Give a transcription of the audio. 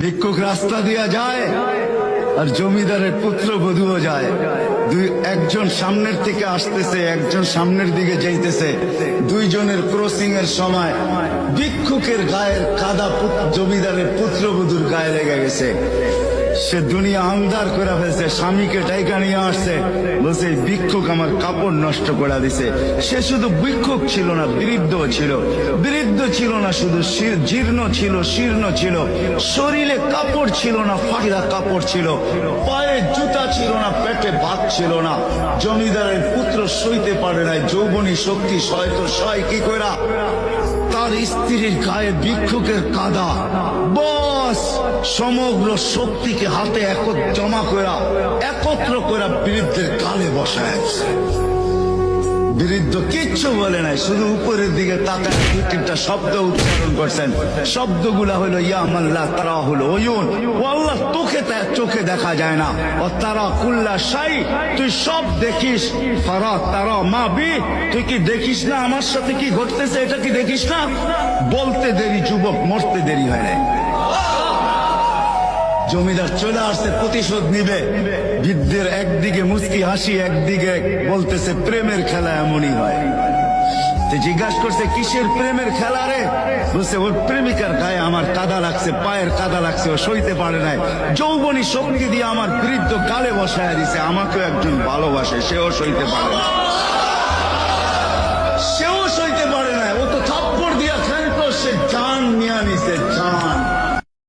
ভিক্ষুক রাস্তা দিয়া যায় আর জমিদারের পুত্রবধূও যায়। একজন সামনের থেকে আসতেছে, একজন সামনের দিকে যাইতেছে। দুইজনের ক্রসিং এর সময় ভিক্ষুকের গায়ের কাদা জমিদারের পুত্রবধূর গায়ে লেগে গেছে। সে দুনিয়া আন্দার করে ফেলছে, স্বামীকে টাইকা নিয়ে আসছে, বলছে এই ভিক্ষুক আমার কাপড় নষ্ট করে দিছে। সে শুধু ভিক্ষুক ছিল না, বৃদ্ধ ছিল। বৃদ্ধ ছিল না শুধু, জীর্ণ ছিল, শীর্ণ ছিল, শরীরে কাপড় ছিল না, ফাঁকিরা কাপড় ছিল, পায়ে জুতা ছিল না, পেটে ভাত ছিল না। জমিদারের পুত্র সইতে পারে নাই, যৌবনী শক্তি সয় কি কইরা তার স্ত্রীর গায়ে ভিক্ষুকের কাদা, বস সমগ্র শক্তিকে হাতে জমা করা, একত্র করা বৃদ্ধের গালে বসায়। বৃদ্ধ কিচ্ছু বলে নাই, শুধু উপরের দিকে তাকায় দুই তিনটা শব্দ উচ্চারণ করছেন। শব্দগুলা হলো ইয়া মাল্লাহ তারা হলো ওয়ুন, ও আল্লাহ চোখে দেখা যায় না। ও তারা কুল্লা শাই, তুই সব দেখিস। ফারা তারা মা বি, তুই কি দেখিস না আমার সাথে কি ঘটতেছে? এটা কি দেখিস না? বলতে দেরি যুবক, মরতে দেরি হয় নাই। জমিদার চলে আসছে, প্রতিশোধ নিবে। বৃদ্ধের একদিকে মুস্কি হাসি, একদিকে বলতেছে প্রেমের খেলা এমনই হয়। জিজ্ঞাসা করছে কিসের প্রেমের খেলা রে? বলছে ওর প্রেমিকার গায়ে আমার কাদা লাগছে, পায়ের কাদা লাগছে, ও সইতে পারে নাই। যৌবনী শক্তি দিয়ে আমার বৃদ্ধ গালে বসায় দিছে। আমাকেও একজন ভালোবাসে, সেও সইতে পারে না।